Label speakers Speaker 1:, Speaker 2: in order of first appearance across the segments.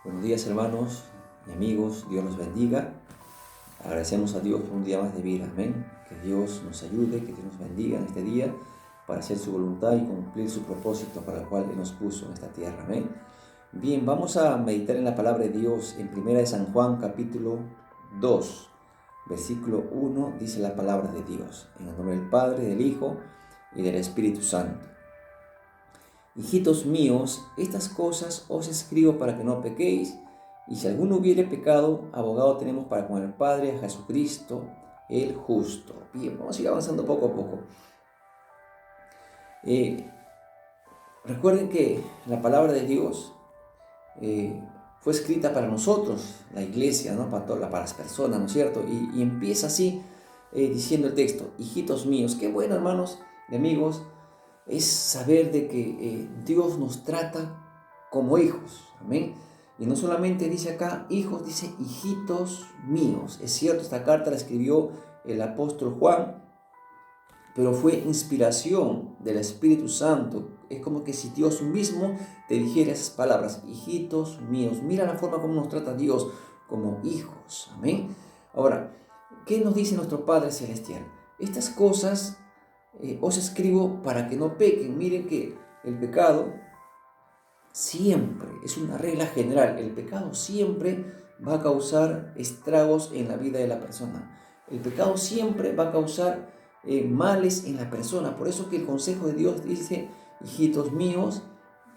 Speaker 1: Buenos días, hermanos y amigos, Dios los bendiga. Agradecemos a Dios por un día más de vida, amén. Que Dios nos ayude, que Dios nos bendiga en este día para hacer su voluntad y cumplir su propósito para el cual Él nos puso en esta tierra, amén. Bien, vamos a meditar en la palabra de Dios en 1 de San Juan capítulo 2, versículo 1, dice la palabra de Dios, en el nombre del Padre, del Hijo y del Espíritu Santo. Hijitos míos, estas cosas os escribo para que no pequéis, y si alguno hubiere pecado, abogado tenemos para con el Padre, a Jesucristo, el justo. Bien, vamos a ir avanzando poco a poco. Recuerden que la palabra de Dios fue escrita para nosotros, la iglesia, ¿no? Para las personas, ¿no es cierto? Y empieza así, diciendo el texto: hijitos míos. Qué bueno, hermanos y amigos, es saber de que Dios nos trata como hijos, amén. Y no solamente dice acá hijos, dice hijitos míos. Es cierto, esta carta la escribió el apóstol Juan, pero fue inspiración del Espíritu Santo. Es como que si Dios mismo te dijera esas palabras: hijitos míos. Mira la forma como nos trata Dios, como hijos, amén. Ahora, ¿qué nos dice nuestro Padre Celestial? Estas cosas os escribo para que no pequen. Miren que el pecado siempre, es una regla general, el pecado siempre va a causar estragos en la vida de la persona. El pecado siempre va a causar males en la persona. Por eso que el consejo de Dios dice: hijitos míos,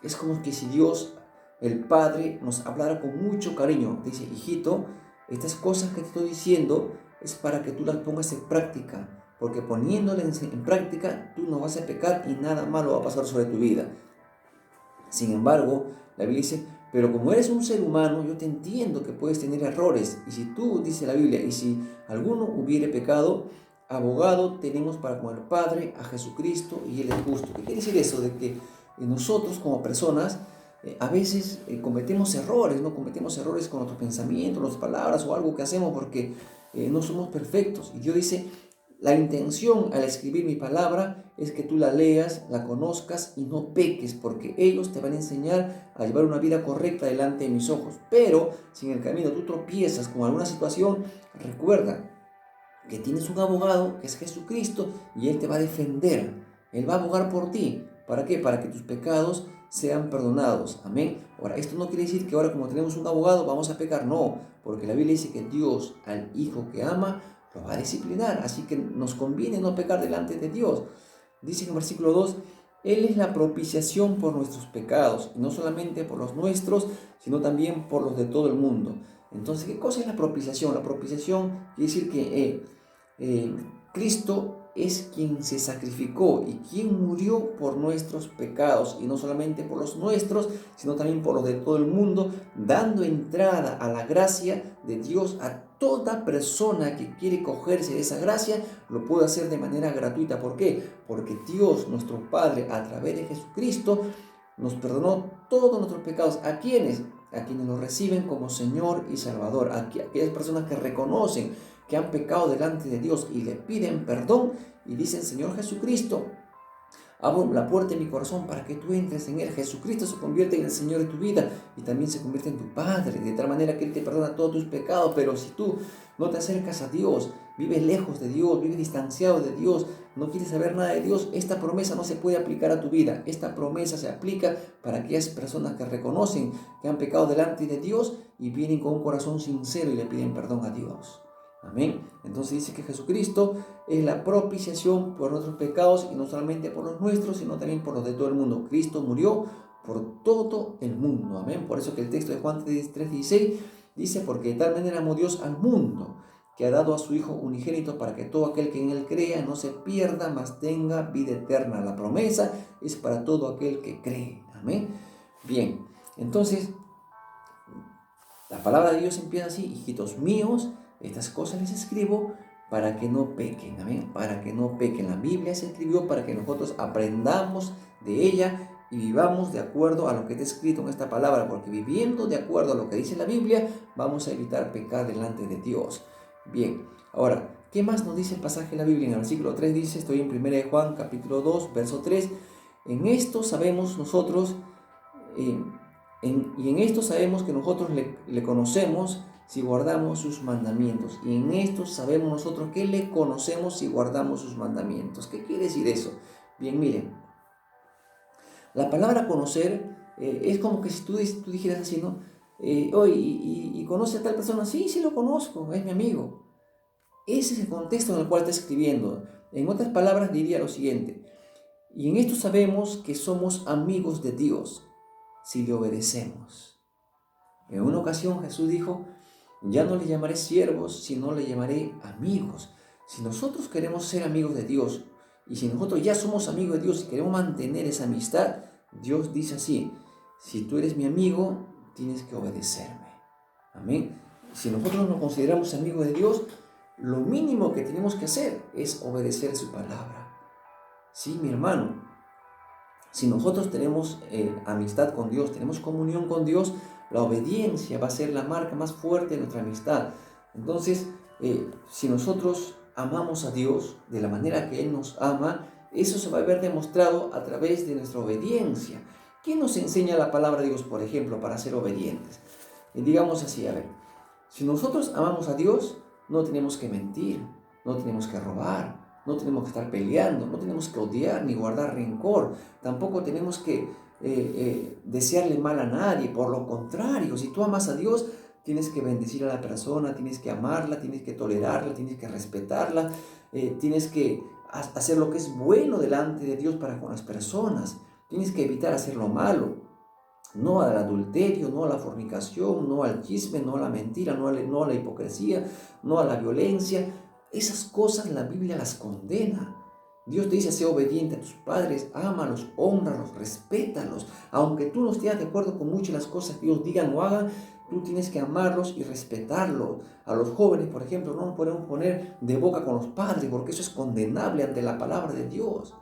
Speaker 1: es como que si Dios, el Padre, nos hablara con mucho cariño. Dice: hijito, estas cosas que te estoy diciendo es para que tú las pongas en práctica, porque poniéndolas en práctica tú no vas a pecar y nada malo va a pasar sobre tu vida. Sin embargo, la Biblia dice: pero como eres un ser humano, yo te entiendo que puedes tener errores. Y si tú, dice la Biblia, y si alguno hubiere pecado, abogado tenemos para con el Padre, a Jesucristo, y Él es justo. ¿Qué quiere decir eso? De que nosotros como personas a veces cometemos errores, ¿no? Cometemos errores con nuestros pensamientos, nuestras palabras o algo que hacemos porque no somos perfectos. Y Dios dice: la intención al escribir mi palabra es que tú la leas, la conozcas y no peques, porque ellos te van a enseñar a llevar una vida correcta delante de mis ojos. Pero si en el camino tú tropiezas con alguna situación, recuerda que tienes un abogado que es Jesucristo y Él te va a defender. Él va a abogar por ti. ¿Para qué? Para que tus pecados sean perdonados. Amén. Ahora, esto no quiere decir que ahora, como tenemos un abogado, vamos a pecar. No, porque la Biblia dice que Dios al hijo que ama lo va a disciplinar. Así que nos conviene no pecar delante de Dios. Dice en el versículo 2: Él es la propiciación por nuestros pecados, y no solamente por los nuestros, sino también por los de todo el mundo. Entonces, ¿qué cosa es la propiciación? La propiciación quiere decir que Cristo es quien se sacrificó y quien murió por nuestros pecados, y no solamente por los nuestros, sino también por los de todo el mundo, dando entrada a la gracia de Dios a toda persona que quiere cogerse de esa gracia. Lo puede hacer de manera gratuita. ¿Por qué? Porque Dios, nuestro Padre, a través de Jesucristo, nos perdonó todos nuestros pecados. ¿A quiénes? A quienes lo reciben como Señor y Salvador, a aquellas personas que reconocen que han pecado delante de Dios y le piden perdón y dicen: Señor Jesucristo, abro la puerta de mi corazón para que tú entres en Él. Jesucristo se convierte en el Señor de tu vida y también se convierte en tu Padre, de tal manera que Él te perdona todos tus pecados. Pero si tú no te acercas a Dios, vives lejos de Dios, vives distanciado de Dios, no quieres saber nada de Dios, esta promesa no se puede aplicar a tu vida. Esta promesa se aplica para aquellas personas que reconocen que han pecado delante de Dios y vienen con un corazón sincero y le piden perdón a Dios. Amén. Entonces dice que Jesucristo es la propiciación por nuestros pecados, y no solamente por los nuestros, sino también por los de todo el mundo. Cristo murió por todo el mundo. Amén. Por eso que el texto de Juan 3:16 dice: porque de tal manera amó Dios al mundo, que ha dado a su Hijo unigénito, para que todo aquel que en Él crea no se pierda, mas tenga vida eterna. La promesa es para todo aquel que cree. Amén. Bien, entonces la palabra de Dios empieza así: hijitos míos, estas cosas les escribo para que no pequen. Amén. Para que no pequen. La Biblia se escribió para que nosotros aprendamos de ella y vivamos de acuerdo a lo que está escrito en esta palabra, porque viviendo de acuerdo a lo que dice la Biblia, vamos a evitar pecar delante de Dios. Bien, ahora, ¿qué más nos dice el pasaje de la Biblia? En el versículo 3 dice, estoy en 1 de Juan, capítulo 2, verso 3, en esto sabemos nosotros Y en esto sabemos que nosotros le conocemos si guardamos sus mandamientos. Y en esto sabemos nosotros que le conocemos si guardamos sus mandamientos. ¿Qué quiere decir eso? Bien, miren, la palabra conocer es como que si tú dijeras así, ¿no? Oye, ¿y conoce a tal persona? Sí, sí lo conozco, es mi amigo. Ese es el contexto en el cual está escribiendo. En otras palabras diría lo siguiente: y en esto sabemos que somos amigos de Dios si le obedecemos. En una ocasión Jesús dijo: ya no le llamaré siervos, sino le llamaré amigos. Si nosotros queremos ser amigos de Dios, y si nosotros ya somos amigos de Dios y queremos mantener esa amistad, Dios dice así: si tú eres mi amigo, tienes que obedecerme. Amén. Si nosotros nos consideramos amigos de Dios, lo mínimo que tenemos que hacer es obedecer su palabra. Sí, mi hermano, si nosotros tenemos amistad con Dios, tenemos comunión con Dios, la obediencia va a ser la marca más fuerte de nuestra amistad. Entonces, si nosotros amamos a Dios de la manera que Él nos ama, eso se va a ver demostrado a través de nuestra obediencia. ¿Quién nos enseña la palabra de Dios, por ejemplo, para ser obedientes? Y digamos así, a ver, si nosotros amamos a Dios, no tenemos que mentir, no tenemos que robar, no tenemos que estar peleando, no tenemos que odiar ni guardar rencor, tampoco tenemos que desearle mal a nadie. Por lo contrario, si tú amas a Dios, tienes que bendecir a la persona, tienes que amarla, tienes que tolerarla, tienes que respetarla, tienes que hacer lo que es bueno delante de Dios para con las personas, tienes que evitar hacer lo malo. No al adulterio, no a la fornicación, no al chisme, no a la mentira, no a la hipocresía, no a la violencia. Esas cosas la Biblia las condena. Dios te dice: sé obediente a tus padres, ámalos, hónralos, respétalos. Aunque tú no estés de acuerdo con muchas de las cosas que ellos digan o hagan, tú tienes que amarlos y respetarlos. A los jóvenes, por ejemplo, no nos podemos poner de boca con los padres, porque eso es condenable ante la palabra de Dios.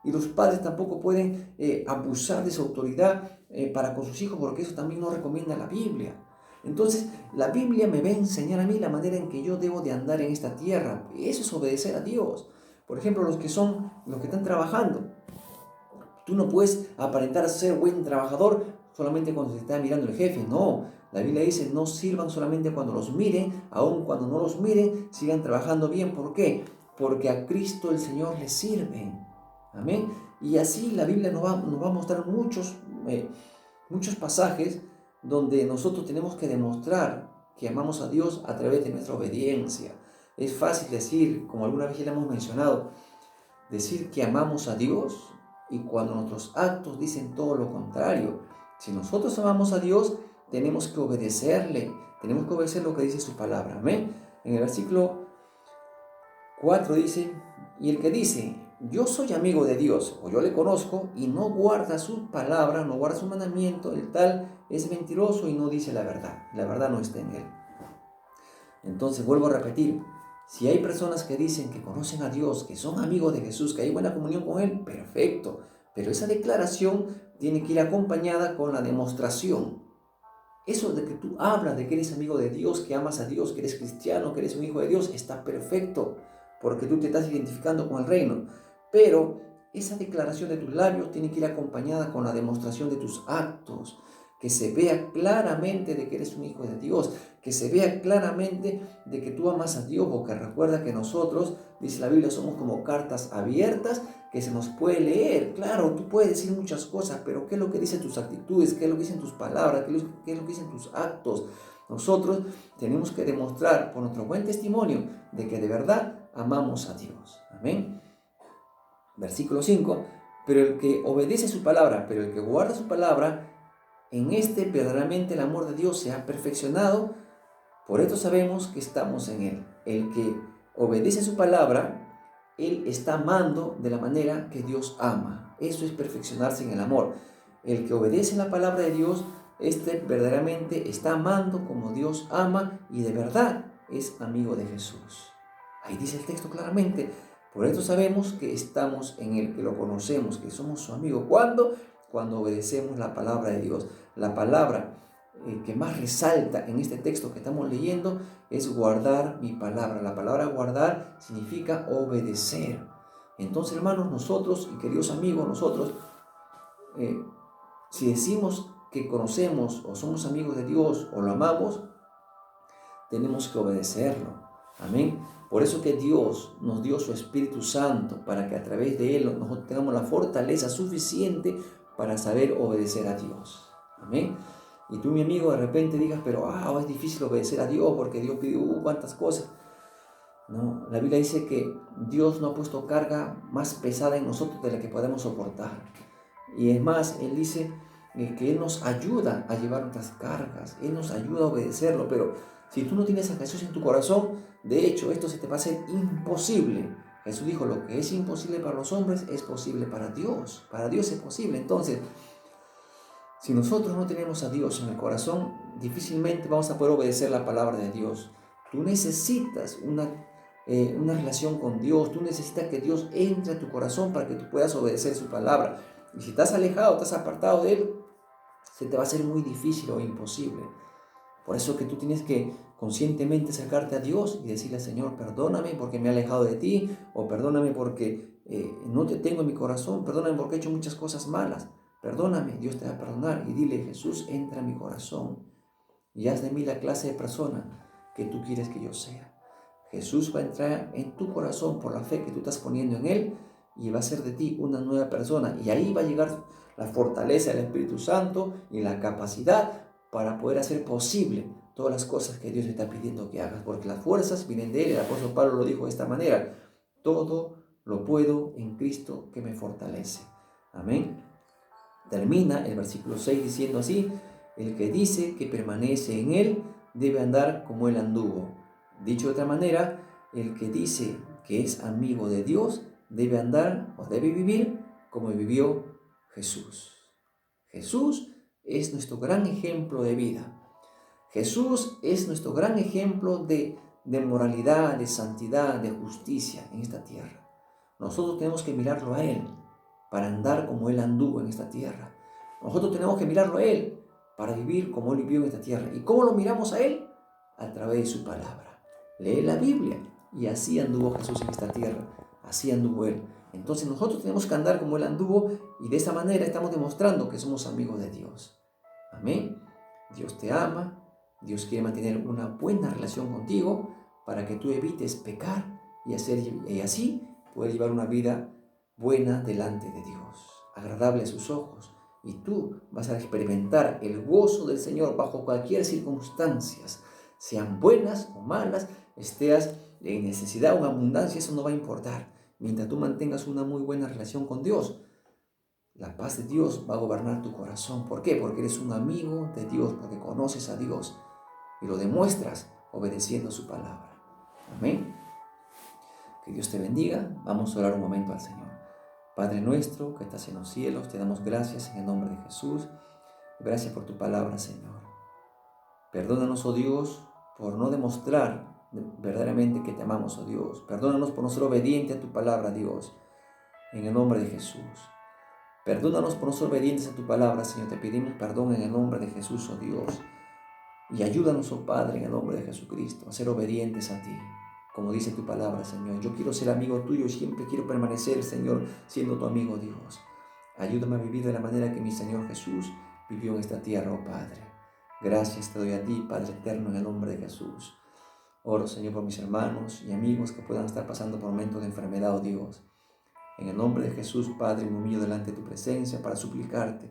Speaker 1: Y los padres tampoco pueden abusar de su autoridad para con sus hijos, porque eso también no recomienda la Biblia. Entonces, la Biblia me va a enseñar a mí la manera en que yo debo de andar en esta tierra. Eso es obedecer a Dios. Por ejemplo, los que están trabajando. Tú no puedes aparentar ser buen trabajador solamente cuando se está mirando el jefe. No, la Biblia dice: no sirvan solamente cuando los miren, aun cuando no los miren, sigan trabajando bien. ¿Por qué? Porque a Cristo el Señor le sirven. Amén. Y así la Biblia nos va a mostrar muchos pasajes donde nosotros tenemos que demostrar que amamos a Dios a través de nuestra obediencia. Es fácil decir, como alguna vez ya le hemos mencionado, decir que amamos a Dios y cuando nuestros actos dicen todo lo contrario. Si nosotros amamos a Dios, tenemos que obedecerle, tenemos que obedecer lo que dice su palabra. Amén. En el versículo 4 dice: y el que dice: yo soy amigo de Dios, o yo le conozco, y no guarda su palabra, no guarda su mandamiento, el tal es mentiroso y no dice la verdad no está en él. Entonces vuelvo a repetir: si hay personas que dicen que conocen a Dios, que son amigos de Jesús, que hay buena comunión con Él, perfecto, pero esa declaración tiene que ir acompañada con la demostración. Eso de que tú hablas de que eres amigo de Dios, que amas a Dios, que eres cristiano, que eres un hijo de Dios, está perfecto, porque tú te estás identificando con el reino. Pero esa declaración de tus labios tiene que ir acompañada con la demostración de tus actos, que se vea claramente de que eres un hijo de Dios, que se vea claramente de que tú amas a Dios, porque recuerda que nosotros, dice la Biblia, somos como cartas abiertas que se nos puede leer. Claro, tú puedes decir muchas cosas, pero ¿qué es lo que dicen tus actitudes? ¿Qué es lo que dicen tus palabras? ¿Qué es lo que dicen tus actos? Nosotros tenemos que demostrar por nuestro buen testimonio de que de verdad amamos a Dios. Amén. Versículo 5: pero el que obedece su palabra, pero el que guarda su palabra, en este verdaderamente el amor de Dios se ha perfeccionado. Por esto sabemos que estamos en Él. El que obedece su palabra, Él está amando de la manera que Dios ama. Eso es perfeccionarse en el amor. El que obedece la palabra de Dios, verdaderamente está amando como Dios ama y de verdad es amigo de Jesús. Ahí dice el texto claramente. Por esto sabemos que estamos en Él, que lo conocemos, que somos su amigo. ¿Cuándo? Cuando obedecemos la palabra de Dios. La palabra que más resalta en este texto que estamos leyendo es guardar mi palabra. La palabra guardar significa obedecer. Entonces, hermanos, nosotros y queridos amigos, nosotros, si decimos que conocemos o somos amigos de Dios o lo amamos, tenemos que obedecerlo. Amén. Por eso que Dios nos dio su Espíritu Santo, para que a través de Él nosotros tengamos la fortaleza suficiente para saber obedecer a Dios. Amén. Y tú, mi amigo, de repente digas, pero es difícil obedecer a Dios porque Dios pidió cuántas cosas. No, la Biblia dice que Dios no ha puesto carga más pesada en nosotros de la que podemos soportar. Y es más, Él dice que Él nos ayuda a llevar nuestras cargas, Él nos ayuda a obedecerlo, pero si tú no tienes a Jesús en tu corazón, de hecho, esto se te va a hacer imposible. Jesús dijo, lo que es imposible para los hombres es posible para Dios es posible. Entonces, si nosotros no tenemos a Dios en el corazón, difícilmente vamos a poder obedecer la palabra de Dios. Tú necesitas una relación con Dios, tú necesitas que Dios entre a tu corazón para que tú puedas obedecer su palabra. Y si estás alejado, estás apartado de Él, se te va a hacer muy difícil o imposible. Por eso que tú tienes que conscientemente acercarte a Dios y decirle, Señor, perdóname porque me he alejado de ti, o perdóname porque no te tengo en mi corazón, perdóname porque he hecho muchas cosas malas. Perdóname, Dios te va a perdonar. Y dile, Jesús, entra en mi corazón y haz de mí la clase de persona que tú quieres que yo sea. Jesús va a entrar en tu corazón por la fe que tú estás poniendo en Él y va a hacer de ti una nueva persona. Y ahí va a llegar la fortaleza del Espíritu Santo y la capacidad para poder hacer posible todas las cosas que Dios te está pidiendo que hagas. Porque las fuerzas vienen de Él. El apóstol Pablo lo dijo de esta manera: todo lo puedo en Cristo que me fortalece. Amén. Termina el versículo 6 diciendo así: el que dice que permanece en Él debe andar como Él anduvo. Dicho de otra manera, el que dice que es amigo de Dios debe andar o debe vivir como vivió Jesús. Jesús es nuestro gran ejemplo de vida. Jesús es nuestro gran ejemplo de moralidad, de santidad, de justicia en esta tierra. Nosotros tenemos que mirarlo a Él para andar como Él anduvo en esta tierra. Nosotros tenemos que mirarlo a Él para vivir como Él vivió en esta tierra. ¿Y cómo lo miramos a Él? A través de su palabra. Lee la Biblia y así anduvo Jesús en esta tierra. Así anduvo Él. Entonces nosotros tenemos que andar como Él anduvo y de esa manera estamos demostrando que somos amigos de Dios. Amén. Dios te ama. Dios quiere mantener una buena relación contigo para que tú evites pecar y así poder llevar una vida buena delante de Dios, agradable a sus ojos. Y tú vas a experimentar el gozo del Señor bajo cualquier circunstancia, sean buenas o malas, estés en necesidad o en abundancia, eso no va a importar. Mientras tú mantengas una muy buena relación con Dios, la paz de Dios va a gobernar tu corazón. ¿Por qué? Porque eres un amigo de Dios, porque conoces a Dios y lo demuestras obedeciendo su palabra. Amén. Que Dios te bendiga. Vamos a orar un momento al Señor. Padre nuestro que estás en los cielos, te damos gracias en el nombre de Jesús. Gracias por tu palabra, Señor. Perdónanos, oh Dios, por no demostrar verdaderamente que te amamos, oh Dios. Perdónanos por no ser obediente a tu palabra, Dios, en el nombre de Jesús. Perdónanos por no ser obedientes a tu palabra, Señor. Te pedimos perdón en el nombre de Jesús, oh Dios. Y ayúdanos, oh Padre, en el nombre de Jesucristo, a ser obedientes a ti. Como dice tu palabra, Señor, yo quiero ser amigo tuyo y siempre quiero permanecer, Señor, siendo tu amigo, Dios. Ayúdame a vivir de la manera que mi Señor Jesús vivió en esta tierra, oh Padre. Gracias te doy a ti, Padre eterno, en el nombre de Jesús. Oro, Señor, por mis hermanos y amigos que puedan estar pasando por momentos de enfermedad, oh Dios. En el nombre de Jesús, Padre, me humillo delante de tu presencia para suplicarte,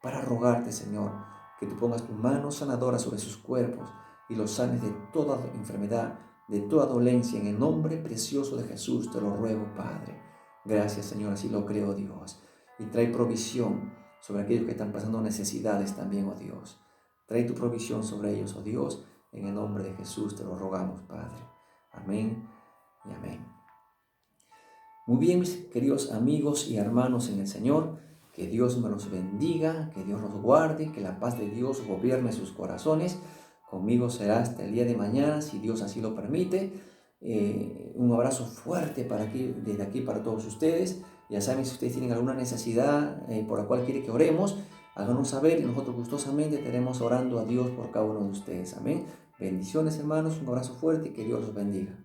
Speaker 1: para rogarte, Señor, que tú pongas tu mano sanadora sobre sus cuerpos y los sanes de toda enfermedad, de toda dolencia, en el nombre precioso de Jesús, te lo ruego, Padre. Gracias, Señor, así lo creo, Dios. Y trae provisión sobre aquellos que están pasando necesidades también, oh Dios. Trae tu provisión sobre ellos, oh Dios, en el nombre de Jesús te lo rogamos, Padre. Amén y amén. Muy bien, mis queridos amigos y hermanos en el Señor, que Dios me los bendiga, que Dios los guarde, que la paz de Dios gobierne sus corazones. Conmigo será hasta el día de mañana, si Dios así lo permite. Un abrazo fuerte desde aquí para todos ustedes. Ya saben, si ustedes tienen alguna necesidad por la cual quieren que oremos, háganos saber y nosotros gustosamente estaremos orando a Dios por cada uno de ustedes. Amén. Bendiciones, hermanos, un abrazo fuerte y que Dios los bendiga.